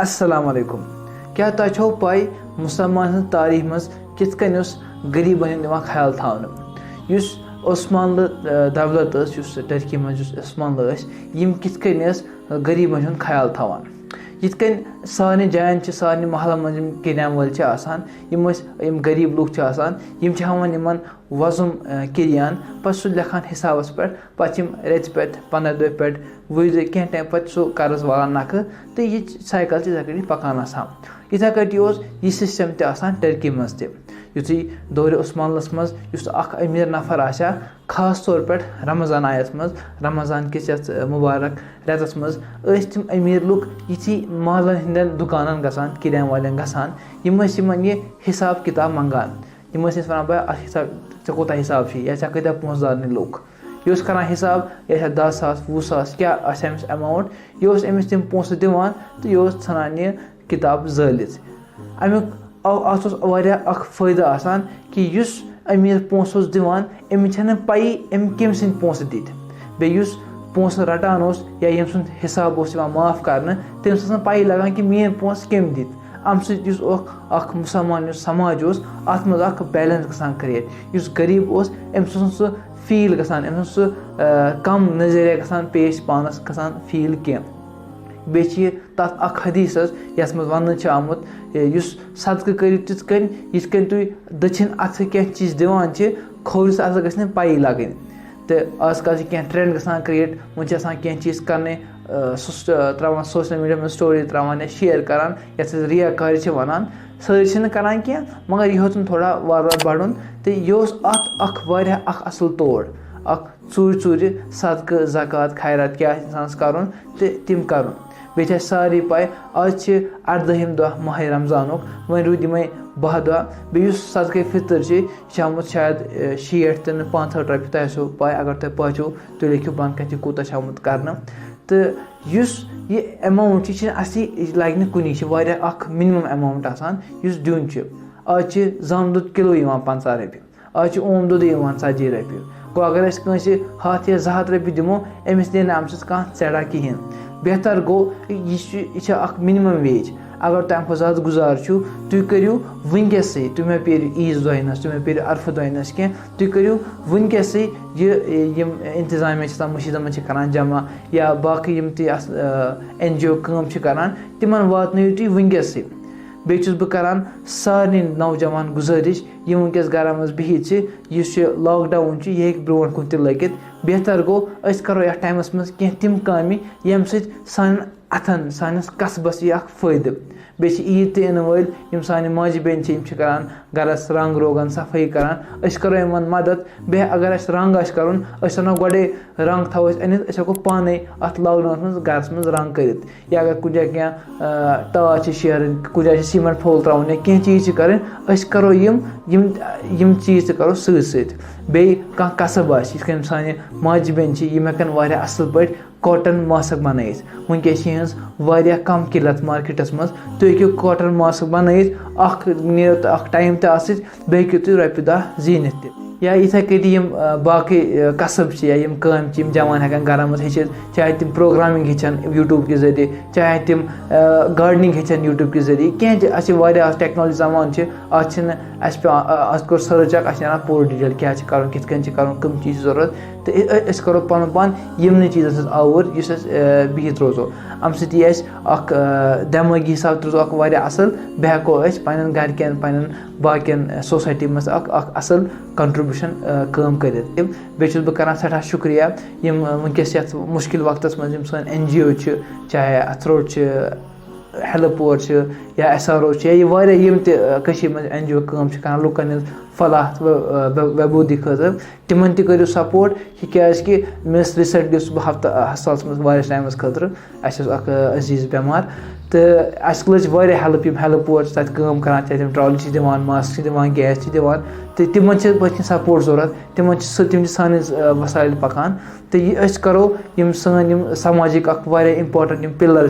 अस्सलाम वालेकुम। क्या तुझ छो पाई मुसलमान हन तारीख मज कित कन गरीबन हूँ ख्याल थवन उस्मान दौलत टर्की मज उस्मान यम कित गरीबन हूँ ख्याल थवान यित कन सारे जायन सारे महल मज किरान वाल यम गरीब लूक हवान इन वजुम किरियान पे सह लेखान हिसाबस पे रेत पे 15 दह पे 20 दह कह टाइम पे सह कर्ज वालान नख तो यह साइकिल इथे कटी पकान इथे कटी यह सिस्टम टर्की मज युथु दौर उस्मानस मज अमीर नफर आशा खास तौर पे रमज़ान आयत मज रमज़ान किस मुबारक रेतस मज तम अमीर लुक यी महलन हंदन दुकान गसान किरान वाले गसान यह हिसाब किताब मंगान वन भाई कोता हिसाब या कत्या पोस दारने लुक यह करान हिसाब यह 10 सास 20 सास क्या अमिस अमाउंट यह अमिस तम पोस दिवान तो यह ठान यह किताब जलित अमुक अत फ़ायदा आसान कि अमीर पोस दिवान अमिस पई अम कम सद पोस दित बेस पोस रटान या यम सुंद हिसाब माफ कर तमिस पई लगान कि मेन पोस कम दित अम सक मुसलमान समाज अत मज बैलेंस गसान क्रिएट गरीब अम सह फील गसान अम सह कम नजरिया गसान पेश पानस गसान फील कह बे तथ हदीस यस मज वन आमुत सदक़ करियो तिथ कन तुम दक्षिण अथ कह चीज दिवान खोवरिस अथ गई पई लगन तो आजकल कह ट्रेंड गसान क्रिएट वन कह चीज करने त्रावान सोशल मीडिया में स्टोरी त्रावान या शेयर करान यथ रियाकारी वनान सारी करान कह मगर यह थोड़ा वार बढ़न तो यह अत असल तोड़ चूर सदक़ ज़कात खैरात क्या इंसानस कर तम कर बे सारी पाई आज 18 दह माह रमज़ान वन रूद यमें 10 दह बे सदक़ फितर आमुत शायद 60 तो 65 रपी तुम पाई अगर तुम पचो तुम लिखियो बंद कह कूत आमुत कर तो यह अमाउंट असी लगे कुन मिनिमम अमाउंट आसान दिन आज जम दुध किलो 50 रपी आज ओम दुध 40 रपी गो अगर हाथ या 200 रपी दिमो अमिस दिन अम सड़ा कहें बेहतर गो यह मिनिमम वेज अगर तुम अम ज़्यादा गुजार तुम करो वनकस तुम पे ईज दहनस तुम पे अरफ दहनस कह तुम करो वनकस इंतजामिया मशीद मज करान जमा या बाकी NGO काम करान तिमन वातनयु तुम वनकस बेस बह करान सारे नौजवान गुजारिश यम वनकस घर मज बिहित लॉकडाउन यह ब्रो कुन त लगित बेहतर गो करो यथ टाइमस मज कह तम काम यम सान अथन सानस कसबस यह फ़ायदे बे ईद इन वल यम साने माज बेन करान गरस रंग रोगन सफाई करान करो इन मदद बे अगर रंग कर गोडे रंग थो अनित हको पाने अत लॉकडाउन मज गरस मज रंग कर या अगर कुछ क्या टाच शेरन कुछ सीमेंट फोल त्रावन या कह चीज कर करो यम चीज करो सत बे कह कसब आन साने माज बेन हेकन वारिया असल पे कॉटन मास्क बनत वनकस वारिया कम किल्लत मार्केटस मज तुम हेको कॉटन मास्क बनत नीर टाइम बे हेको तुम रपी 10 जीनित या इथे कटी बाकी कसब या काम जवान हेकान घर मज चाहे तम प्रोग्रामिंग हेचन यूट्यूब के जरिए चाहे तम गार्डनिंग हेचन यूट्यूब के जरिए कह टेक्नोलॉजी जमान अत कोर सर्च अना पूरा डिटेल क्या कर कम चीज जरूरत तो करो पन पान यमन चीज़न आवर बिहित रोजो अम दिमागी हिसाब रोजो असल बे हेको पन घर पन बाकियन सोसाइटी मज असल कंट्रीब्यूशन काम कर बेस बह कर सठा शुक्रिया वनकस मुश्किल वक्त मज सन NGO चाहे अथरोट हेल्पोर या SRO या यह मज NGO काम कर लुकन फलाह बहबूदी खतर तिमन तू सपोर्ट क्या मे रिसेंटली बह हस्पताल मज टाइमस खतर अजीज बेमार तो लज हेल्प हेल्पोर तक करान चाहे तम ट्रॉली दिवान मास्क दिवान गैस दिवान तो तिमन पे सपोर्ट जरूरत तिम सान वसाइल पकान तो यह करो सान समाजिक इंपॉर्टेंट पिलर